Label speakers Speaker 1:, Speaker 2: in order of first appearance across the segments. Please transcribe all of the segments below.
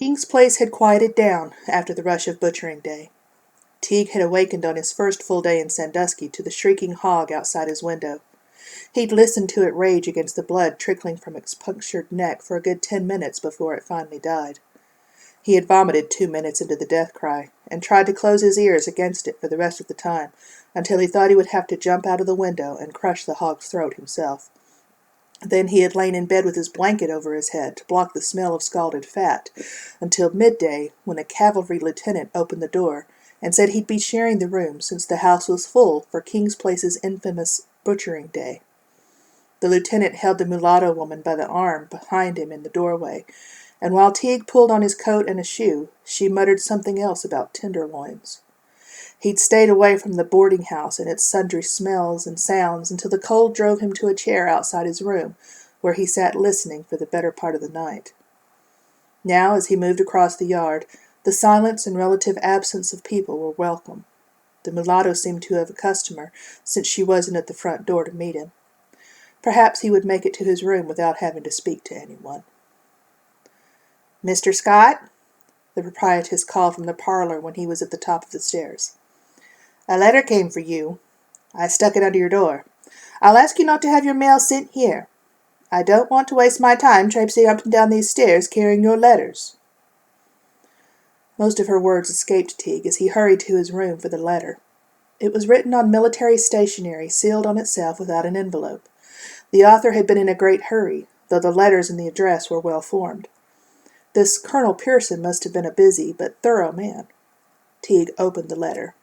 Speaker 1: King's Place had quieted down after the rush of butchering day. Teague had awakened on his first full day in Sandusky to the shrieking hog outside his window. He'd listened to it rage against the blood trickling from its punctured neck for a good 10 minutes before it finally died. He had vomited 2 minutes into the death cry, and tried to close his ears against it for the rest of the time, until he thought he would have to jump out of the window and crush the hog's throat himself. Then he had lain in bed with his blanket over his head to block the smell of scalded fat, until midday, when a cavalry lieutenant opened the door and said he'd be sharing the room since the house was full for King's Place's infamous butchering day. The lieutenant held the mulatto woman by the arm behind him in the doorway, and while Teague pulled on his coat and a shoe, she muttered something else about tenderloins. He'd stayed away from the boarding house and its sundry smells and sounds until the cold drove him to a chair outside his room, where he sat listening for the better part of the night. Now, as he moved across the yard, the silence and relative absence of people were welcome. The mulatto seemed to have a customer, since she wasn't at the front door to meet him. Perhaps he would make it to his room without having to speak to anyone. "Mr. Scott?" the proprietress called from the parlor when he was at the top of the stairs. "A letter came for you. I stuck it under your door. I'll ask you not to have your mail sent here. I don't want to waste my time traipsing up and down these stairs carrying your letters." Most of her words escaped Teague as he hurried to his room for the letter. It was written on military stationery, sealed on itself without an envelope. The author had been in a great hurry, though the letters and the address were well formed. This Colonel Pearson must have been a busy but thorough man. Teague opened the letter.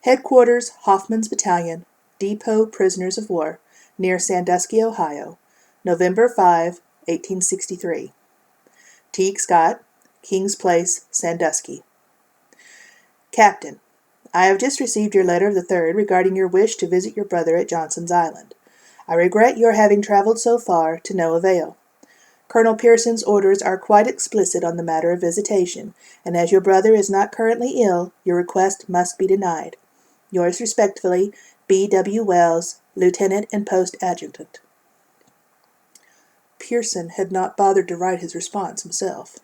Speaker 1: Headquarters, Hoffman's Battalion, Depot Prisoners of War, near Sandusky, Ohio, November 5, 1863. Teague Scott, King's Place, Sandusky. Captain, I have just received your letter of the 3rd regarding your wish to visit your brother at Johnson's Island. I regret your having traveled so far to no avail. Colonel Pearson's orders are quite explicit on the matter of visitation, and as your brother is not currently ill, your request must be denied. Yours respectfully, B. W. Wells, Lieutenant and Post Adjutant. Pearson had not bothered to write his response himself.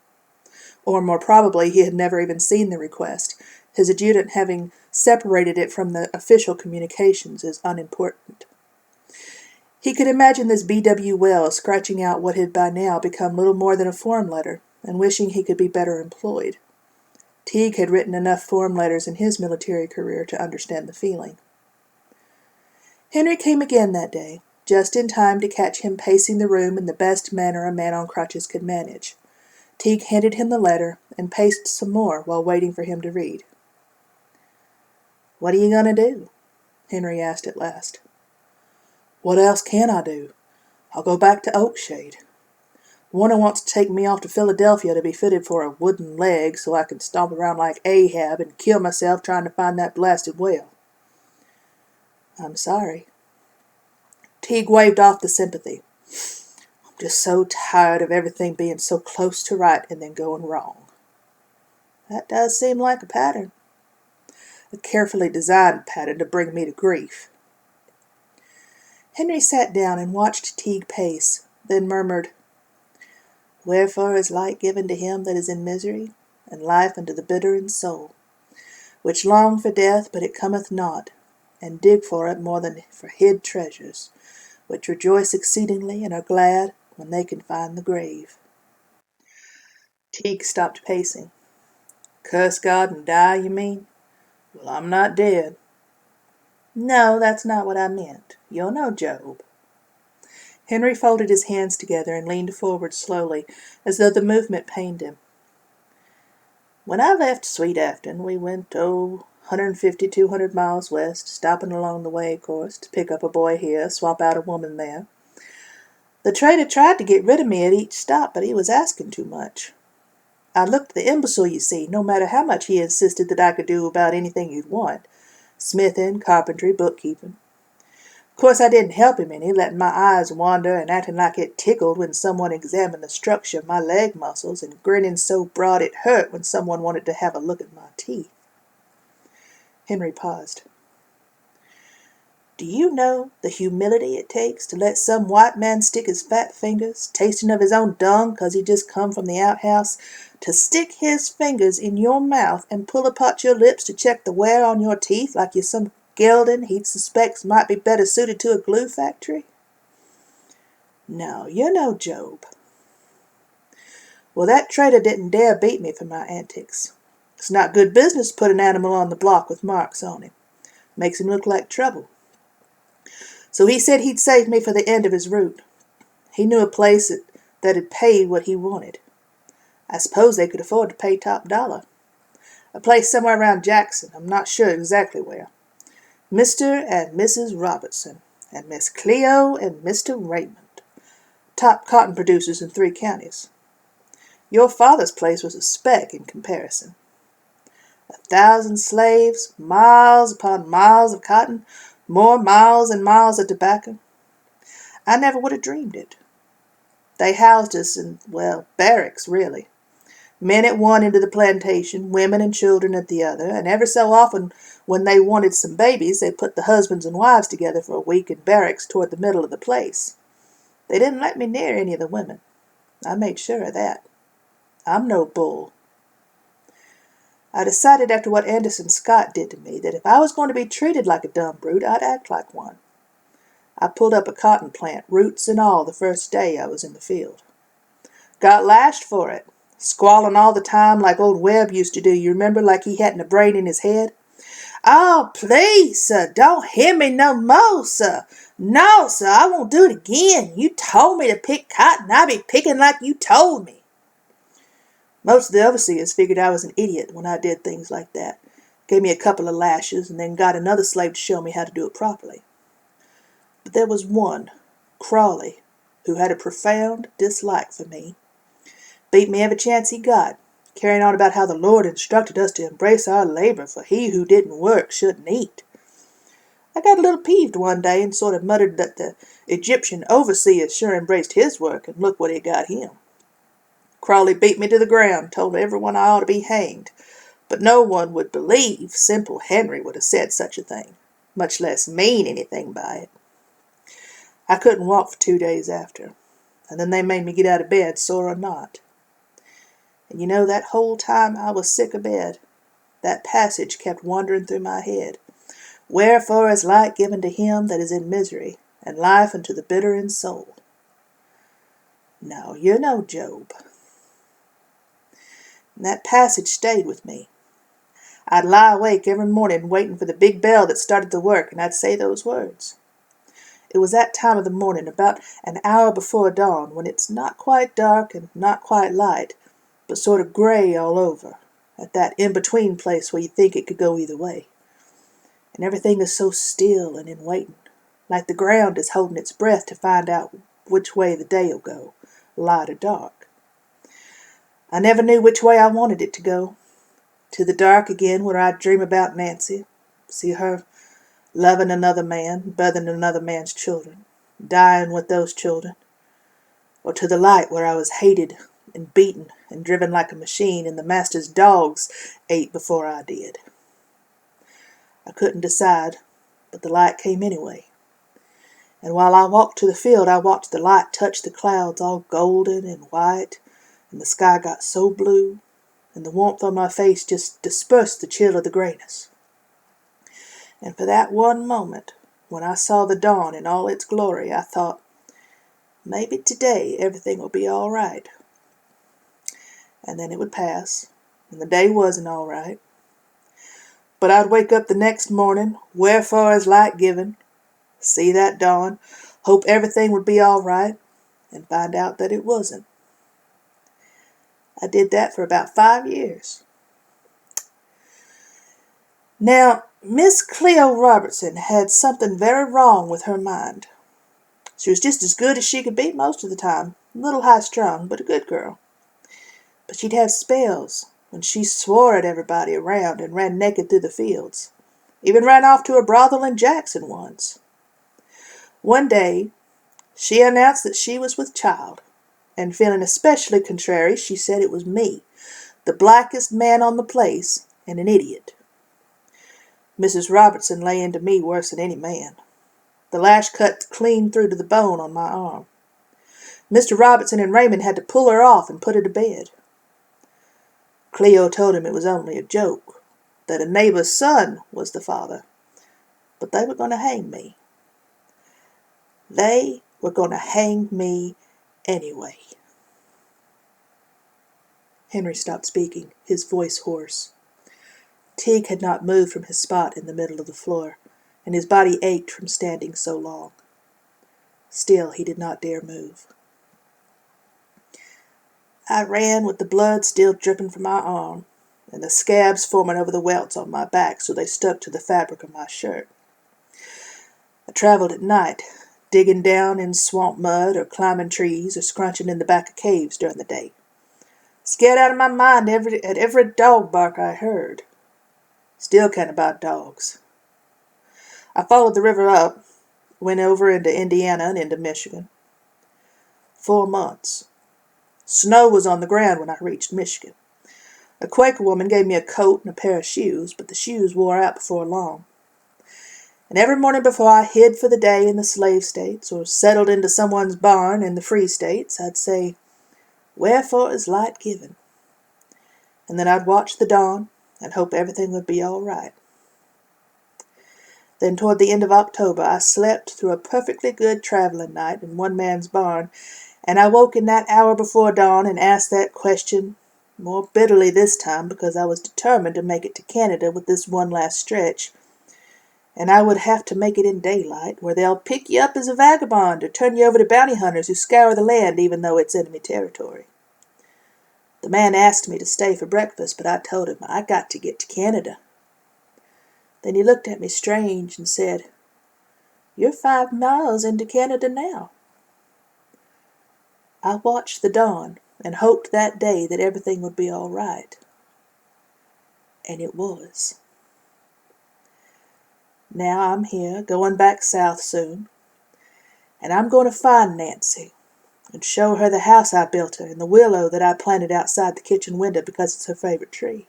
Speaker 1: Or more probably he had never even seen the request, his adjutant having separated it from the official communications as unimportant. He could imagine this B. W. Wells scratching out what had by now become little more than a form letter, and wishing he could be better employed. Teague had written enough form letters in his military career to understand the feeling. Henry came again that day, just in time to catch him pacing the room in the best manner a man on crutches could manage. Teague handed him the letter, and paced some more while waiting for him to read. "What are you going to do?" Henry asked at last. "What else can I do? I'll go back to Oakshade. Warner wants to take me off to Philadelphia to be fitted for a wooden leg so I can stomp around like Ahab and kill myself trying to find that blasted whale." "I'm sorry." Teague waved off the sympathy. "I'm just so tired of everything being so close to right and then going wrong." "That does seem like a pattern." "A carefully designed pattern to bring me to grief." Henry sat down and watched Teague pace, then murmured, "Wherefore is light given to him that is in misery, and life unto the bitter in soul, which long for death, but it cometh not, and dig for it more than for hid treasures, which rejoice exceedingly and are glad when they can find the grave." Teague stopped pacing. "Curse God and die, you mean? Well, I'm not dead." "No, that's not what I meant. You're no Job." Henry folded his hands together and leaned forward slowly, as though the movement pained him. "When I left Sweet Afton, we went, 150, 200 miles west, stopping along the way, of course, to pick up a boy here, swap out a woman there. The trader tried to get rid of me at each stop, but he was asking too much. I looked the imbecile, you see, no matter how much he insisted that I could do about anything you'd want. Smithing, carpentry, bookkeeping. Of course I didn't help him any, letting my eyes wander and acting like it tickled when someone examined the structure of my leg muscles, and grinning so broad it hurt when someone wanted to have a look at my teeth." Henry paused. Do you know the humility it takes to let some white man stick his fat fingers, tasting of his own dung 'cause he just come from the outhouse, to stick his fingers in your mouth and pull apart your lips to check the wear on your teeth like you're some gelding he'd suspects might be better suited to a glue factory? No, you're no Job. Well, that trader didn't dare beat me for my antics. It's not good business to put an animal on the block with marks on him. Makes him look like trouble. So he said he'd save me for the end of his route. He knew a place that'd pay what he wanted. I suppose they could afford to pay top dollar. A place somewhere around Jackson, I'm not sure exactly where. Mr. and Mrs. Robertson, and Miss Cleo and Mr. Raymond, top cotton producers in 3 counties. Your father's place was a speck in comparison. 1,000 slaves, miles upon miles of cotton, more miles and miles of tobacco. I never would have dreamed it. They housed us in, well, barracks, really. Men at one end of the plantation, women and children at the other, and ever so often when they wanted some babies, they put the husbands and wives together for a week in barracks toward the middle of the place. They didn't let me near any of the women. I made sure of that. I'm no bull. I decided after what Anderson Scott did to me that if I was going to be treated like a dumb brute, I'd act like one. I pulled up a cotton plant, roots and all, the first day I was in the field. Got lashed for it, squalling all the time like old Webb used to do, you remember, like he hadn't a brain in his head. Oh, please, sir, don't hit me no more, sir. No, sir, I won't do it again. You told me to pick cotton. I be picking like you told me. Most of the overseers figured I was an idiot when I did things like that. Gave me a couple of lashes and then got another slave to show me how to do it properly. But there was one, Crawley, who had a profound dislike for me. Beat me every chance he got, carrying on about how the Lord instructed us to embrace our labor, for he who didn't work shouldn't eat. I got a little peeved one day and sort of muttered that the Egyptian overseer sure embraced his work, and look what it got him. Crawley beat me to the ground, told everyone I ought to be hanged, but no one would believe simple Henry would have said such a thing, much less mean anything by it. I couldn't walk for 2 days after, and then they made me get out of bed, sore or not. And you know, that whole time I was sick of bed, that passage kept wandering through my head. Wherefore is light given to him that is in misery, and life unto the bitter in soul. No, you're no Job. And that passage stayed with me. I'd lie awake every morning waiting for the big bell that started the work, and I'd say those words. It was that time of the morning, about an hour before dawn, when it's not quite dark and not quite light, but sort of gray all over, at that in-between place where you think it could go either way. And everything is so still and in waiting, like the ground is holding its breath to find out which way the day'll go, light or dark. I never knew which way I wanted it to go. To the dark again, where I'd dream about Nancy, see her loving another man, birthing another man's children, dying with those children. Or to the light, where I was hated and beaten and driven like a machine, and the master's dogs ate before I did. I couldn't decide, but the light came anyway. And while I walked to the field, I watched the light touch the clouds all golden and white, and the sky got so blue, and the warmth on my face just dispersed the chill of the grayness. And for that one moment, when I saw the dawn in all its glory, I thought, maybe today everything will be all right. And then it would pass, and the day wasn't all right. But I'd wake up the next morning, wherefore is light given, see that dawn, hope everything would be all right, and find out that it wasn't. I did that for about 5 years. Now, Miss Cleo Robertson had something very wrong with her mind. She was just as good as she could be most of the time, a little high-strung, but a good girl. But she'd have spells when she swore at everybody around and ran naked through the fields. Even ran off to a brothel in Jackson once. One day, she announced that she was with child, and feeling especially contrary, she said it was me, the blackest man on the place, and an idiot. Mrs. Robertson lay into me worse than any man. The lash cut clean through to the bone on my arm. Mr. Robertson and Raymond had to pull her off and put her to bed. Cleo told him it was only a joke, that a neighbor's son was the father, but they were going to hang me. They were going to hang me anyway. Henry stopped speaking, his voice hoarse. Teague had not moved from his spot in the middle of the floor, and his body ached from standing so long. Still he did not dare move. I ran with the blood still dripping from my arm, and the scabs forming over the welts on my back so they stuck to the fabric of my shirt. I traveled at night, digging down in swamp mud or climbing trees or scrunching in the back of caves during the day. Scared out of my mind at every dog bark I heard. Still can't abide dogs. I followed the river up, went over into Indiana and into Michigan. 4 months. Snow was on the ground when I reached Michigan. A Quaker woman gave me a coat and a pair of shoes, but the shoes wore out before long. And every morning before I hid for the day in the slave states, or settled into someone's barn in the free states, I'd say, "Wherefore is light given?" And then I'd watch the dawn and hope everything would be all right. Then toward the end of October I slept through a perfectly good traveling night in one man's barn, and I woke in that hour before dawn and asked that question, more bitterly this time because I was determined to make it to Canada with this one last stretch. And I would have to make it in daylight, where they'll pick you up as a vagabond or turn you over to bounty hunters who scour the land even though it's enemy territory. The man asked me to stay for breakfast, but I told him I got to get to Canada. Then he looked at me strange and said, "You're 5 miles into Canada now." I watched the dawn and hoped that day that everything would be all right. And it was. Now I'm here, going back south soon, and I'm going to find Nancy and show her the house I built her and the willow that I planted outside the kitchen window because it's her favorite tree.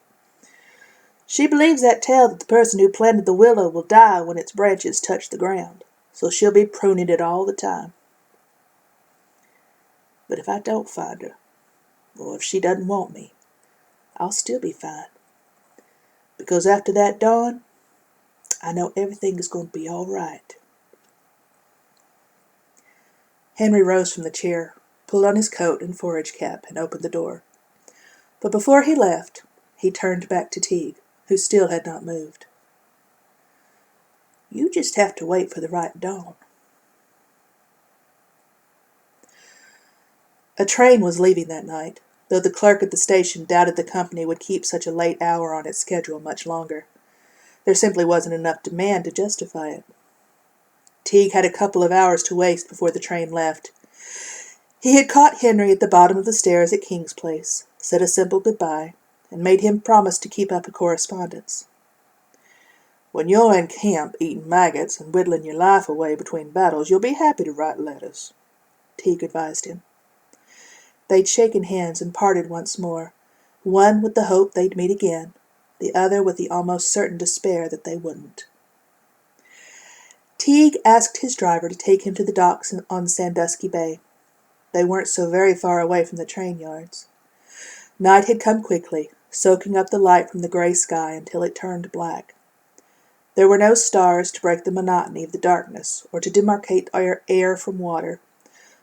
Speaker 1: She believes that tale that the person who planted the willow will die when its branches touch the ground, so she'll be pruning it all the time. But if I don't find her, or if she doesn't want me, I'll still be fine. Because after that dawn, I know everything is going to be all right. Henry rose from the chair, pulled on his coat and forage cap, and opened the door. But before he left, he turned back to Teague, who still had not moved. "You just have to wait for the right dawn." A train was leaving that night, though the clerk at the station doubted the company would keep such a late hour on its schedule much longer. There simply wasn't enough demand to justify it. Teague had a couple of hours to waste before the train left. He had caught Henry at the bottom of the stairs at King's Place, said a simple goodbye, and made him promise to keep up a correspondence. "When you're in camp eating maggots and whittling your life away between battles, you'll be happy to write letters," Teague advised him. They'd shaken hands and parted once more, one with the hope they'd meet again, the other with the almost certain despair that they wouldn't. Teague asked his driver to take him to the docks on Sandusky Bay. They weren't so very far away from the train yards. Night had come quickly, soaking up the light from the gray sky until it turned black. There were no stars to break the monotony of the darkness or to demarcate air from water.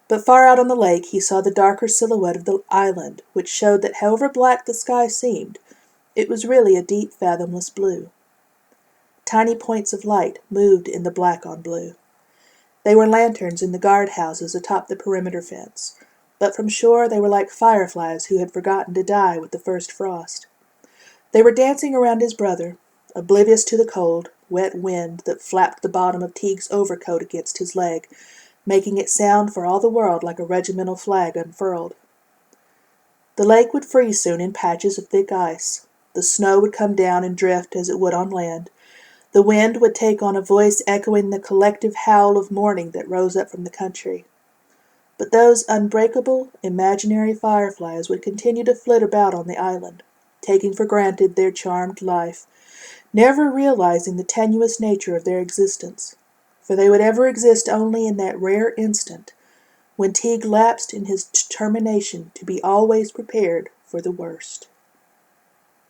Speaker 1: But far out on the lake he saw the darker silhouette of the island, which showed that however black the sky seemed, it was really a deep, fathomless blue. Tiny points of light moved in the black on blue. They were lanterns in the guard-houses atop the perimeter fence, but from shore they were like fireflies who had forgotten to die with the first frost. They were dancing around his brother, oblivious to the cold, wet wind that flapped the bottom of Teague's overcoat against his leg, making it sound for all the world like a regimental flag unfurled. The lake would freeze soon in patches of thick ice. The snow would come down and drift as it would on land. The wind would take on a voice echoing the collective howl of mourning that rose up from the country. But those unbreakable, imaginary fireflies would continue to flit about on the island, taking for granted their charmed life, never realizing the tenuous nature of their existence. for they would ever exist only in that rare instant when Teague lapsed in his determination to be always prepared for the worst.